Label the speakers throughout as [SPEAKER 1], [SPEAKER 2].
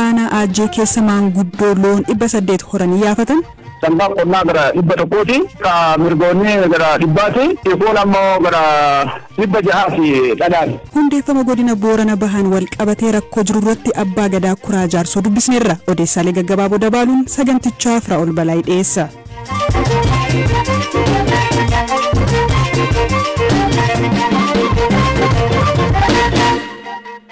[SPEAKER 1] aanaa Ajjee keessa maanguddoo loon 800 horanii yaafatan.
[SPEAKER 2] Sambaa qonnaa gara 100ti ka mirgoonni gara 100ti ifoon ammoo gara 600 fi dhadhaan.
[SPEAKER 1] Hundeeffama godina Boorana Bahaan wal qabatee rakkoo jiru irratti abbaa gadaa Kuraa Jaarsoo dubbisneerra. Odeessaalee gaggabaaboo dabaaluun sagantichaa Firaa'ol Balaayi dhiyeessa.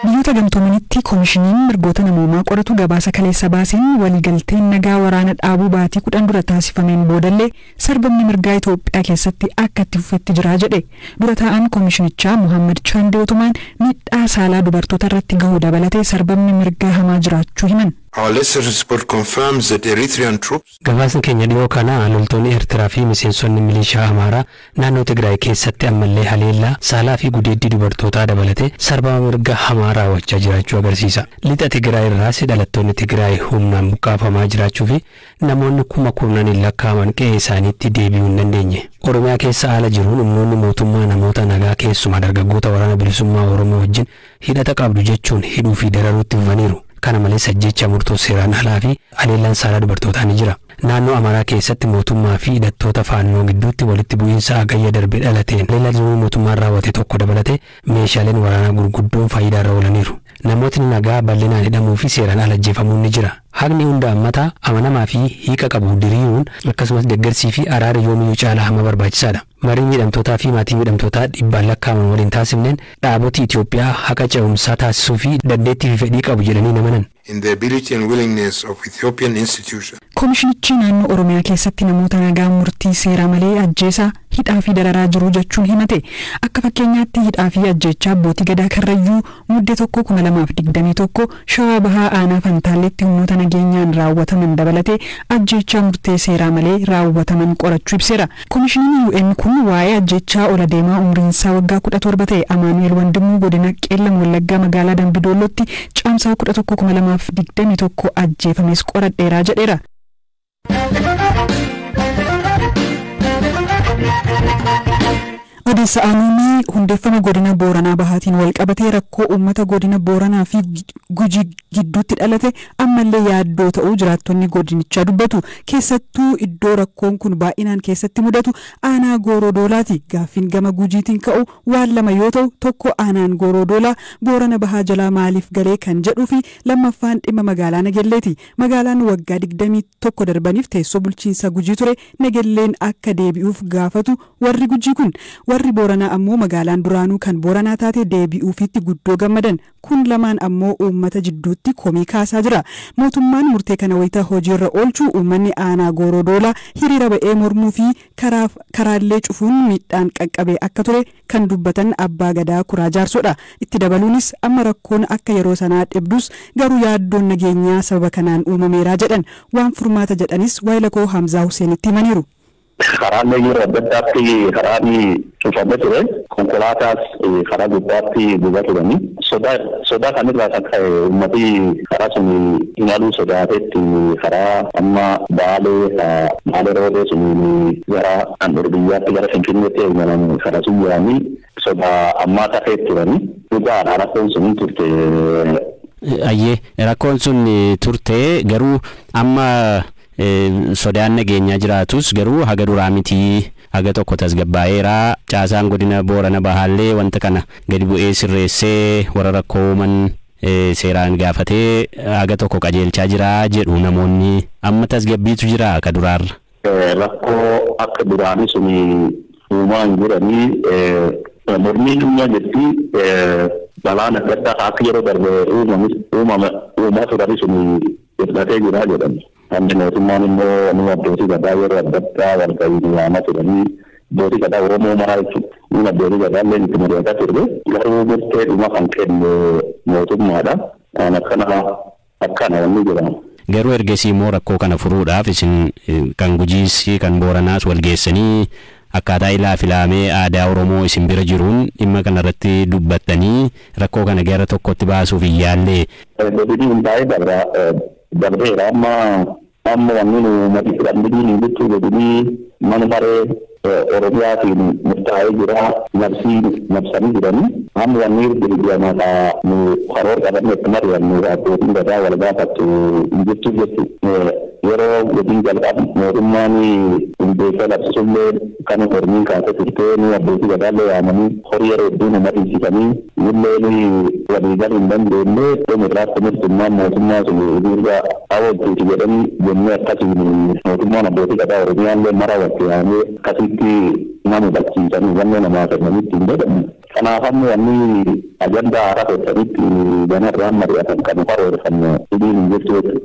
[SPEAKER 1] Biyyoota gamtoomanitti koomishiniin mirgoota namoomaa qoratu gabaasa kaleessa baaseen waliigalteen nagaa waraana dhaabuu baatii 10 dura taasifameen boodallee sarbamni mirgaa Itoophiyaa keessatti akka itti fufetti jira jedhe. Dura taa'an koomishinichaa Muhammad Chaandee Otumaan miidhaa saalaa dubartoota irratti gahuu dabalatee sarbamni mirgaa hamaa jiraachuu himan.
[SPEAKER 3] Our latest report confirms that Eritrean troops
[SPEAKER 4] gabaasni keenya dhiyoo kana loltoonni Eertiraa fi miseensonni milishaa Amaaraa naannoo Tigraay keessatti ammallee haleellaa saalaa fi gudeeddii dubartootaa dabalatee sarbama mirga hamaa raawwachaa jiraachuu agarsiisa. Lixa Tigraay irraas dhalattoonni Tigraay humnaan buqqaafamaa jiraachuu fi namoonni 10,000 lakkaa'aman qe'ee isaaniitti deebi'uu hin dandeenye. Oromiyaa keessa haala jiruun humnoonni mootummaa namoota nagaa keessumaa dargaggoota waraana bilisummaa Oromoo wajjin hidhata qabdu jechuun hidhuu fi dararuutti fufaniiru. Kana malees ajjeechaa murtoo seeraan alaa fi haleellaan saalaa dubartootaa ni jira. Naannoo Amaaraa keessatti mootummaa fi hidhattoota faannoo gidduutti walitti bu'iinsa hagayya darbee dhalateen haleellaa mootummaan raawwate tokko dabalatee meeshaaleen waraanaa gurguddoon faayidaa irra oolaniiru. Namootni nagaa bal'inaan hidhamuu fi seeraan ala ajjeefamuun ni jira. Haqni hunda ammataa amanamaa fi hiika qabu diriiruun akkasumas deeggarsii fi araara yoomiyyuu caalaa hama barbaachisaadha. Mariin hidhamtootaa fi maatii hidhamtootaa dhibbaan lakkaa'aman waliin taasifneen dhaabota Itoophiyaa haqa ce'umsaa taasisuu fi dandeettii fi fedhii qabu jedhanii namanan.
[SPEAKER 3] in the ability and willingness of Ethiopian institutions.
[SPEAKER 1] Komishinichi naannoo Oromiyaa keessatti namoota nagaa murtii seera malee ajjeesaa hidhaa fi dararaa jiru jechuun himate. Akka fakkeenyaatti hidhaa fi ajjeechaa abbootii gadaa Karrayyuu muddee 2021 Shawaa Bahaa Aanaa Fantaalleetti humnoota nageenyaan raawwataman dabalatee ajjeechaa murtee seera malee raawwataman qorachuu ibseera. Komishiniin UN kun waa'ee ajjeechaa ola deemaa umriinsaa waggaa 17 ta'e Amaanuel Wandimuu godina Qeellam Wallaggaa magaalaa Dambidoolotti caamsaa 11/2021 ajjeefames qoradheera jedheera. Odeessa aanuuni hundeeffama godina Booranaa Bahaatiin wal qabatee rakkoo uummata godina Booranaa fi Gujii gidduutti dhalate ammallee yaaddoo ta'uu jiraattonni godinichaa dubbatu. Keessattuu iddoo rakkoon kun baay'inaan keessatti mudatu aanaa Goorodoolaati. Gaaffiin gama Gujiitiin ka'u waan lama yoo ta'u, tokko aanaan Goorodoolaa Boorana Bahaa jalaa maaliif galee kan jedhuu fi lammaffaan dhimma magaalaa Nagelleeti. Magaalaan waggaa 21 darbaniif teessoo bulchiinsa Gujii ture. Nagelleen akka deebi'uuf gaafatu warri Gujii kun warri Booranaa ammoo magaalaan duraanuu kan Booranaa taate deebi'uufitti guddoo gammadan. Kun lamaan ammoo uummata jidduutti komii kaasaa jira. Mootummaan murtee kana wayita hojiirra oolchuu uummanni aanaa Goorodoolaa hiriira ba'ee mormuu fi karaalee cufuun miidhaan qaqqabee akka ture kan dubbatan abbaa gadaa Kuraa Jaarsoodha. Itti dabaluunis amma rakkoon akka yeroo sanaa dhibdus garuu yaaddoon nageenyaa sababa kanaan uumameera jedhan. Waan furmaata jedhanis Waayilakoo Hamzaa Huseenitti himaniiru.
[SPEAKER 2] Karaan yeroo addaatti karaan cufamee ture konkolaataas karaa gubbaatti gubaa turani sodaa kanirraa kan ka'e uummatni karaa sun imaluu sodaatetti karaa amma baalee roobee sun gara biyyaatti gara Finfinneetti imalan karaa sun yaa'anii sodaa ammaa ta'ee turani dhugaadha rakkoon sun turte.
[SPEAKER 4] Ayyee rakkoon sun turte garuu amma sodaan nageenyaa jiraatus garuu haga duraa miti haga tokko tasgabbaa'eera. Caasaan godina Boorana Bahaallee wanta kana gadi bu'ee sirreessee warra rakkoo uuman seeraan gaafatee haga tokko qajeelchaa jira jedhu namoonni. Amma tasgabbiitu jira akka duraarra.
[SPEAKER 2] Rakkoo akka duraanii sun uumaan jiranii mormiin uumaa jetti balaan adda addaa akka yeroo darbe uumaa turanii sun hir'atee jira jedhama. Andi mootummaan immoo nama abbootii gadaa yeroo adda addaa walgahii waamaa turanii abbootii gadaa Oromoo maraa jechuudha. Inni abbootii gadaa illee itti mari'ataa turre garuu murtee dhuma kan kenne mootummaadha. Akkana wanni jedhama.
[SPEAKER 4] Garuu ergasii immoo rakkoo kana furuudhaaf isin kan Gujiis kan Booranaas wal geessanii akkaataa ilaafilaamee aadaa Oromoo isin bira jiruun dhimma kanarratti dubbattanii rakkoo kana gara tokkotti baasuuf hin yaallee.
[SPEAKER 2] Deebii hundaa'ee darbeera amma wanni nu mati fudhannee hin bittu deebii manbaree Oromiyaatiin murtaa'ee jira nabsanii jiranii amma wanni dirdiyamadha nu karoor qabanne itti mari'annu abbootiin gadaa wal gaafattu injirtu jetti yeroo wajjin jalqabu mootummaan hundeessa labsisullee kan hormiin kaasee turtee nu abbootii gadaallee yaamanii horii yeroo hedduu nama dhiisisanii illeen waliigal hin dandeenye irraatti mirtummaan mootummaa sun dirga awwaltuuti jedhanii jennee akkasiin mootummaan abbootii gadaa Oromiyaallee mara watti yaamee akkasitti nama barsiisanii wanneen namaa kennanitti hin jedhamu. Kanaaf amma wanni ajandaa haaraa keessatti ganarraan mari'atan kan karoorfanne hidhiin hin jirtu.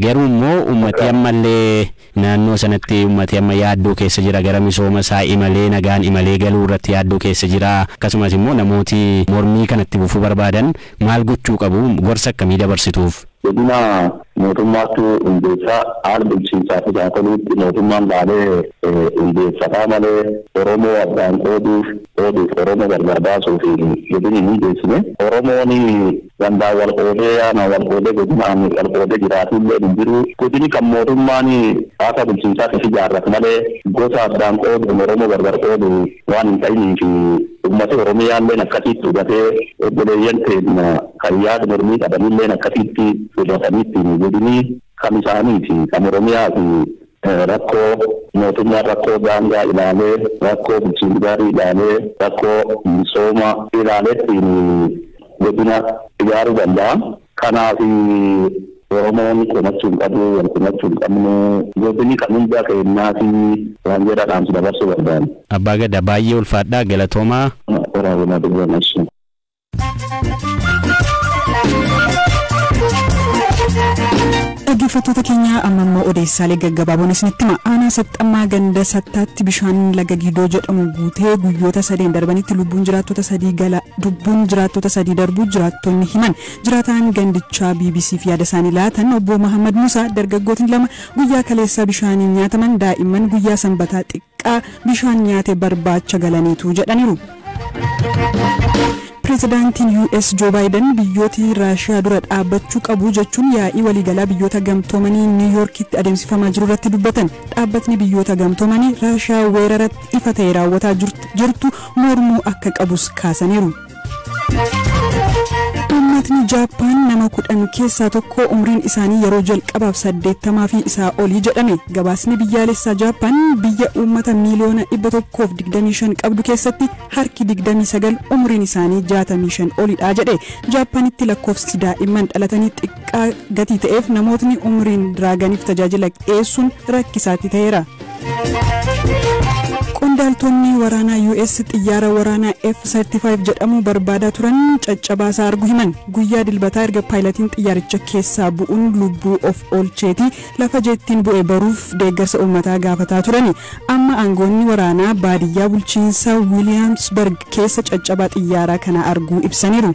[SPEAKER 5] Garuu immoo uummatni ammallee naannoo sanatti uummatni amma yaaddoo keessa jira gara misooma isaa imalee nagaan imalee galuu irratti yaaddoo keessa jira akkasumas immoo namooti mormii kanatti bufuu barbaadan maal gochuu qabu gorsa akkamii dabarsituuf?
[SPEAKER 2] Godina mootummaatu hundeessaa haala bulchiinsaa fi jaatoluutti mootummaan laalee hundeessataa malee Oromoo addaan qooduuf Oromoo gargar baasuuf godini hin hundeessine. Oromoon gandaa wal qoodee yaana wal qoodee godinaan wal qoodee jiraatullee hin jiru. Godini kan mootummaan haasa bulchiinsaatiif ijaarrate malee gosa addaan qoodu Oromoo gargar qoodu waan hin ta'iniif ummata Oromiyaallee akkasitti hubatee obboleeyyan keenya kan yaada mormii qabanillee akkasitti hubatanitti godini kan isaaniiti kan Oromiyaa fi rakkoo mootummaa rakkoo daangaa ilaalee rakkoo bulchiinsa gaarii ilaalee rakkoo misooma ilaaleetti godina ijaaruu danda'a. Kanaaf Oromoon kumachuun qabu wal kumachuun qabnu godini kan hundaa keenyaa fi waan jedhaadhaan si dabarsuu barbaadu.
[SPEAKER 5] Abbaa Gadaa baay'ee ulfaadhaa galatoomaa.
[SPEAKER 2] Waraabinaa dubbannashu.
[SPEAKER 1] Dhaggeeffattoota keenya amma immoo odeessaalee gaggabaaboon isinitti hima. Aanaa Saxxammaa ganda Sattaatti bishaan laga Gidoo jedhamu guutee guyyoota 3 darbanitti lubbuun jiraattota 3 darbuu jiraattonni himan. Jiraataan gandichaa BBCf yaada isaanii laatan obbo Mahammad Musaa dargaggootni 2 guyyaa kaleessaa bishaaniin nyaataman daa'imman guyyaa sanbataa xiqqaa bishaan nyaate barbaacha galaniitu jedhaniiru. Pireezidaantiin US Joe Biden biyyooti Raashiyaa dura dhaabbachuu qabu jechuun yaa'ii waliigalaa biyyoota gamtoomanii New Yorkitti adeemsifamaa jiru irratti dubbatan. Dhaabbatni biyyoota gamtoomanii Raashiyaa weeraratti ifa ta'e raawwataa jirtu mormuu akka qabus kaasaniiru. Uummatni Jaappaan nama 10 keessaa tokko umriin isaanii yeroo jalqabaaf 80 fi isaa olii jedhame. Gabaasni biyyaalessaa Jaappaan biyya uummata miliyoona 125 qabdu keessatti harki 29 umriin isaanii 65 olidha jedhe. Jaappaanitti lakkoofsi daa'imman dhalatanii xiqqaa gatii ta'eef namootni umriin diraaganiif tajaajila dhiyeessuun rakkisaatti ta'eera. Qondaaltonni waraanaa US xiyyaara waraanaa F-35 jedhamu barbaadaa turan caccabaasaa arguu himan. Guyyaa dilbataa erga paayilatiin xiyyaaricha keessaa bu'uun lubbuu of oolcheeti lafa jettiin bu'e baruuf deeggarsa uummataa gaafataa turani. Amma aangoonni waraanaa baadiyyaa bulchiinsa Williamsburg keessa caccabaa xiyyaaraa kana arguu ibsaniiru.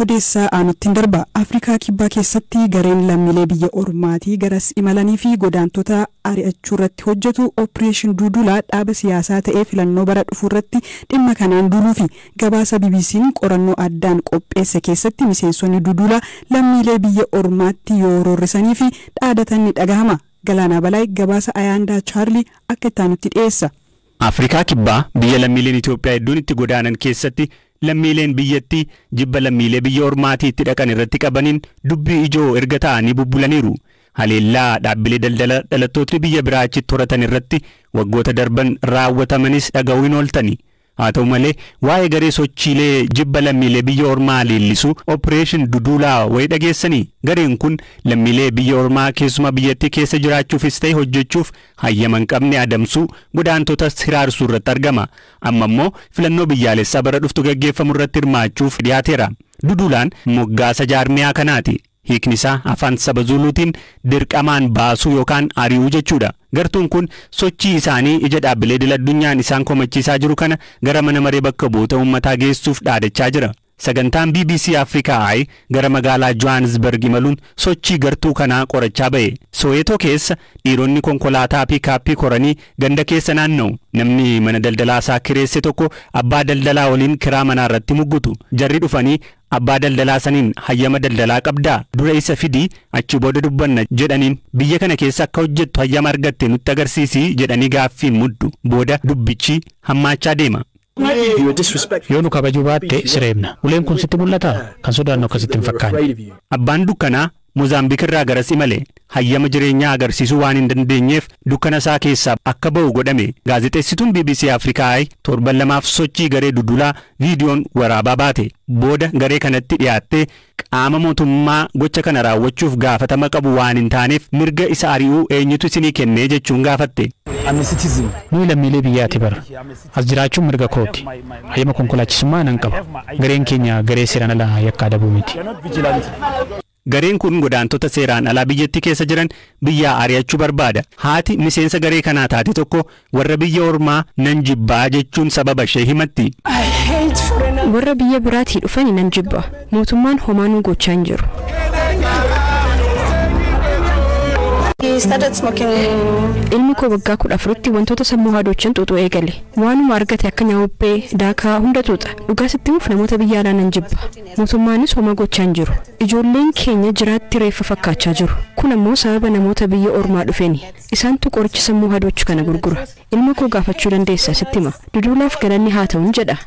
[SPEAKER 1] Odeessaa aanuttiin darba. Afrikaa kibbaa keessatti gareen lammiilee biyya ormaatii garas imalanii fi godaantota ari'achuu irratti hojjetu Operation Dudulaa dhaaba siyaasaa ta'ee filannoo bara dhufuu irratti dhimma kanaan duuluu fi gabaasa BBC'n qorannoo addaan qopheesse keessatti miseensonni Dudulaa lammiilee biyya ormaatti yoo roorrisanii fi dhaadatan ni dhagahama. Galaanaa Balaay gabaasa Ayaandaa Chaarlii akka itti dhiyeessa.
[SPEAKER 5] Afrikaa kibbaa biyya lammiileen Itoophiyaa hedduun itti godaanan keessatti lammiileen biyyatti jibba lammiilee biyya ormaatii itti dhaqan irratti qabaniin dubbii ijoo erga ta'anii bubbulaniiru. Haleellaa dhaabbilee daldala dhalattootni biyya biraa achitti horatan irratti waggoota darban raawwatamanis dhaga'uun ooltani. Haa ta'u malee waa'ee garee sochiilee jibba lammiilee biyya ormaa leellisu Operation Dudulaa wayi dhageessanii. Gareen kun lammiilee biyya ormaa keessuma biyyattii keessa jiraachuufis ta'e hojjechuuf hayyama hin qabne adamsuu godaantotas hiraarsuu irratti argama. Amma immoo filannoo biyyaalessaa bara dhuftu gaggeeffamu irratti hirmaachuuf dhiyaateera. Dudulaan moggaasa jaarmiyaa kanaati. Hiikni isaa afaan saba Zuluutiin dirqamaan baasuu yookaan ari'uu jechuudha. Gartuun kun sochii isaanii ija dhaabbilee idil addunyaan isaan komachiisaa jiru kana gara mana maree bakka bu'oota uummataa geessuuf dhaadachaa jira. sagantaan BBC Afrikaa gara magaalaa Johannesburg imaluun sochii gartuu kanaa qorachaa ba'e. Soweetoo keessa dhiironni konkolaataa piikaappii koranii ganda keessa naanna'u. Namni mana daldalaa isaa kireesse tokko abbaa daldalaa waliin kiraa manaa irratti muggutu. Jarri dhufanii abbaa daldalaa saniin hayyama daldalaa qabdaa dura isa fidii achi booda dubbanna jedhaniin biyya kana keessa akka hojjettu hayyama argatte nutti agarsiisii jedhanii gaaffiin muddu booda dubbichi hammaachaa deema.
[SPEAKER 6] Yoo nu kabajuu baatte sireemna. Uleen kun sitti mul'ata kan sodaannu akkasitti hin fakkaanne.
[SPEAKER 5] Abbaan dukkanaa Mozaambiik irraa garas imale hayyama jireenyaa agarsiisuu waan hin dandeenyeef dukkana isaa keessaa akka ba'u godhame. Gaazexeessituun BBC Afrikaa torban lamaaf sochii garee dudulaa viidiyoon waraabaa baate booda garee kanatti dhiyaattee qaama mootummaa gocha kana raawwachuuf gaafatama qabu waan hin taaneef mirga isa ari'uu eenyutu isinii kennee jechuun gaafatte.
[SPEAKER 6] Nuyi lammiilee biyyaati bara. As jiraachuun mirga kooti. Hayyama konkolaachisummaa nan qaba. Gareen keenya garee seeraan alaa yakkaa adabuu miti.
[SPEAKER 5] Gareen kun godaantota seeraan alaa biyyattii keessa jiran biyyaa ari'achuu barbaada. Haati miseensa garee kanaa taate tokko warra biyya ormaa nan jibbaa jechuun sababa ishee himatti.
[SPEAKER 7] Warra biyya biraatii dhufanii nan jibba. Mootummaan homaa nu gochaa hin jiru. Ilmi koo waggaa 14tti wantoota sammuu haadochan xuuxuu eegale. Waanuma argate akka nyaawubbee daakaa hunda xuuxa. Dhugaa sitti muuf namoota biyya alaa nan jibba. Mootummaanis homaa gochaa hin jiru. Ijoolleen keenya jiraatti reeffa fakkaachaa jiru. Kun ammoo sababa namoota biyya ormaa dhufeeni. Isaantu qoricha sammuu haadoochu kana gurgura. Ilma koo gaafachuu dandeessa sitti hima. Dudulaaf galanni haa ta'uun jedha.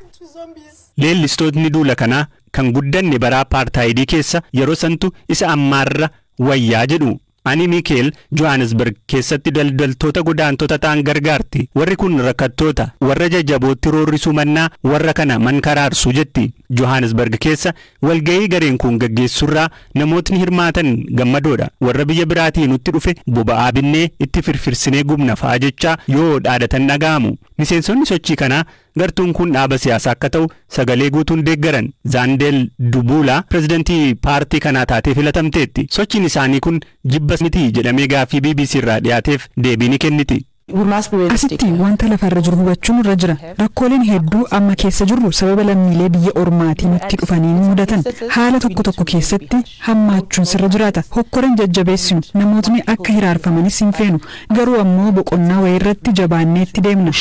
[SPEAKER 5] Leellistootni duula kanaa kan guddanne bara apartaayidii keessa yeroo santu isa ammaarra wayyaa jedhu. Ani Miikeel Johannesburg keessatti daldaltoota godaantota ta'an gargaarti. Warri kun rakkattoota warra jajjabootti roorrisuu mannaa warra kana mankaraarsuu jetti. Johannesburg keessa walgahii gareen kun gaggeessurraa namootni hirmaatan gammadoodha. Warra biyya biraatii nutti dhufe boba'aa binnee itti firfirsinee gubna fa'aa jecha yoo dhaadatan dhaga'amu. Miseensonni sochii kanaa gartuun kun dhaaba siyaasaa akka ta'u sagalee guutuun deeggaran. Zaandel Dubula pirezidantii paartii kanaa taatee filatamteetti. Sochiin isaanii kun jibba miti jedhamee gaaffii BBC irraa dhiyaateef deebii ni kenniti.
[SPEAKER 1] Asitti wanta lafarra jiru hubachuun irra jira. Rakkooleen hedduu amma keessa jirru sababa lammiilee biyya ormaatii nutti dhufanii mudatan. Haala tokko tokko keessatti hammaachuun sirra jiraata. Hokkoran jajjabeessinu namootni akka hiraarfamanis hin feenu. Garuu ammoo boqonnaa wayii irratti jabaannee itti deemna.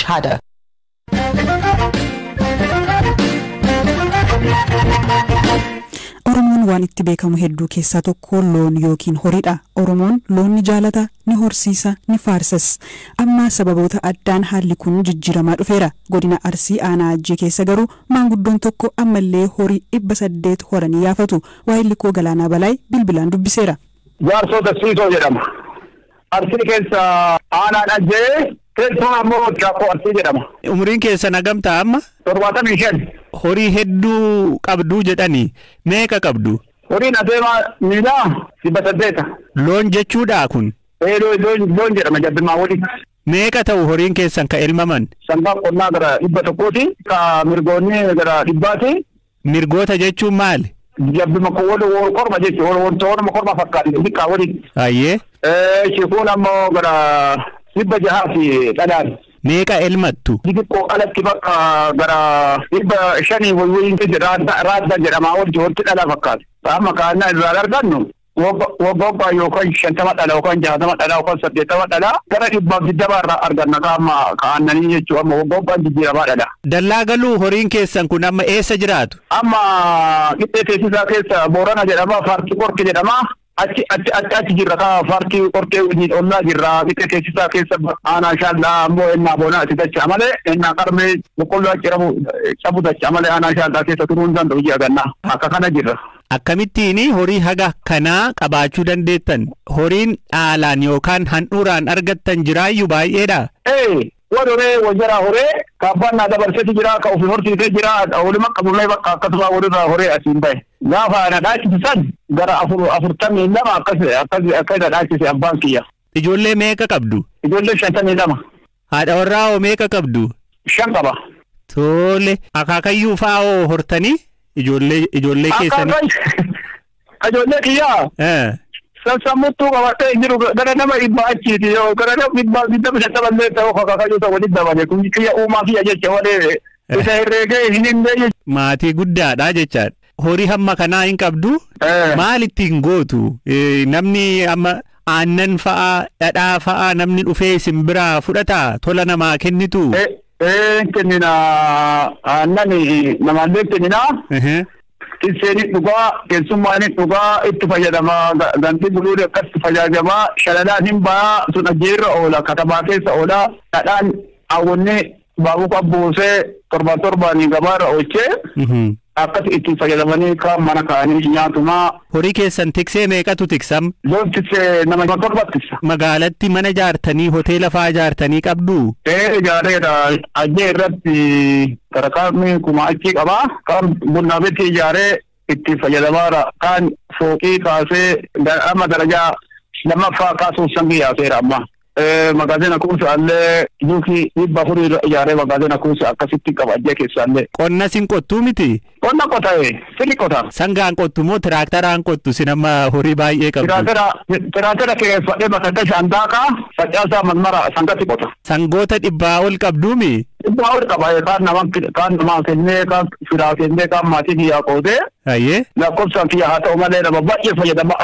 [SPEAKER 1] Oromoon waan itti beekamu hedduu keessaa tokko loon yookiin horiidha. Oromoon loon ni jaalata, ni horsiisa, ni faarsas. Amma sababoota addaan haalli kun jijjiiramaa dhufeera. Godina Arsii Aanaa Ajjii keessa garuu maanguddoon tokko ammallee horii 800 horanii yaafatu. Waa'illi koo Galaanaa Balaay bilbilaan dubbiseera.
[SPEAKER 2] Jaarsota Siitoo jedhama. Arsii keessa Aanaan Ajjee keessumaa ammoo Jaakkoo Arsii jedhama.
[SPEAKER 5] Umriin keessan hagamtaa amma?
[SPEAKER 2] 75.
[SPEAKER 5] Horii hedduu qabduu jedhanii meeqa qabdu?
[SPEAKER 2] Horiin adeemaa miilaa 800.
[SPEAKER 5] Loon jechuudha kun?
[SPEAKER 2] Loon jedhama jabbimaa waliin.
[SPEAKER 5] Meeqa ta'u horiin keessan ka ilmaman?
[SPEAKER 2] Sangaan qonnaa gara 100ti, ka mirgoonni gara 100ti.
[SPEAKER 5] Mirgoota jechuun maali?
[SPEAKER 2] Jabbima wal korma jechuun wal korma fakkaatu xiqqaa waliin.
[SPEAKER 5] Ayyee.
[SPEAKER 2] Shikuun ammoo gara 600 fi dhalaan.
[SPEAKER 5] Meeqa ilmattu?
[SPEAKER 2] Xiqqoo alatti bakka gara 500 wayii raadda jedhama walitti dhala fakkaatu. Amma kaannaa irraa argannu waggaa yookaan 50 dhala yookaan 60 dhala yookaan 80 dhala gara 120 irraa arganna kaannanii jechuudha amma waggaa jijjiiramaa dhala.
[SPEAKER 5] Dallaa galuu horiin keessan kun amma eessa jiraatu?
[SPEAKER 2] Amma qixxee teessisaa keessa Boorana jedhama, Faarkii Qorke jedhama. Achi jirra ka Faarkii Qorkee wajjin ollaa jirra qixxee teessisaa keessa Aanaa Shaallaa ammoo ennaa boonaa itti dacha malee ennaa qarmee boqqolloo achiramu cabu dacha malee Aanaa Shaallaa keessa turuun danda'u ji'a gannaa akka kana jirra.
[SPEAKER 5] Akkamittiin horii haga kanaa qabaachuu dandeettan? Horiin dhaalaan yookaan handhuuraan argattan jiraayyuu baay'eedha.
[SPEAKER 2] Warree wajjira horee kaabbannaa dabarseetu jira ka ofii horsiisee jira waluma qabullee bakka akkasuma walirraa horee asiin bahe. Gaafa na dhaachisan gara 42 akka na dhaachise abbaan kiyya.
[SPEAKER 5] Ijoollee meeqa qabdu?
[SPEAKER 2] Ijoollee 52.
[SPEAKER 5] Haadha warraa hoo meeqa qabdu?
[SPEAKER 2] 5 qaba.
[SPEAKER 5] Tole akaakayyuu fa'aa hortanii ijoollee keessanii?
[SPEAKER 2] Ijoollee kiyyaa? Sammuttuu qabatee jiru gara nama dhibba achiiti yoo gara nama dhibba shatamallee ta'uu akaakayyuu ta'uu walitti dabale kun kiyya uumaa kiyya jecha malee isa herreegee hin hindee.
[SPEAKER 5] Maatii guddaadha jechaadha. horii hamma kanaa hin qabdu maal ittiin gootu namni amma aannan fa'a dhadhaa fa'a namni dhufee isin biraa fudhataa tola namaa kennitu
[SPEAKER 2] kennina aannan namaallee kennina Iseni dhugaa keessummaan dhugaa itti fayyadama ganti buluun akkatti fayyadama shaladaan hin baa sun ajjeerra oola katabaa keessa oola dhadhaan awwanne baabuu qabbuusee torbaanii gabaarra oolchee akkatti itti fayyadamanii kaan mana kaanii nyaatumaa.
[SPEAKER 5] Horii keessan tiksee meeqatu tiksam?
[SPEAKER 2] Loon tiksee nama torba tiksa.
[SPEAKER 5] Magaalatti mana jaartanii hoteela fa'aa jaartanii qabdu?
[SPEAKER 2] Ijaareedha ajjee irratti tarakaanni kuma achi qabaa kaan bunna bitti ijaaree itti fayyadamaara kaan fooqii kaasee amma darajaa lammaffaa kaasuuf sangi yaaseera amma. Magaazina kuusa allee duuki dhibba furii ijaaree magaazina kuusa akkasitti qaba ajjee keessaallee.
[SPEAKER 5] Qonna sin qottuu miti?
[SPEAKER 2] Qonna qota'e sirri qota.
[SPEAKER 5] Sangaan qottu moo tiraaktaraan qottu sin amma horii baay'ee qabdu?
[SPEAKER 2] Tiraaktara keessadhee bakka adda shaandaakaa facaasaa marmara sangatti qota.
[SPEAKER 5] Sangoota dhibbaa ol qabduumi?
[SPEAKER 2] Dhibbaa ol qaba kaan namaa kennee kaan firaa kennee kaan maatii kiyyaa qootee.
[SPEAKER 5] Ayyee.
[SPEAKER 2] Lakkoofsaan kiyyaa haa ta'u malee nama baay'ee fayyadama.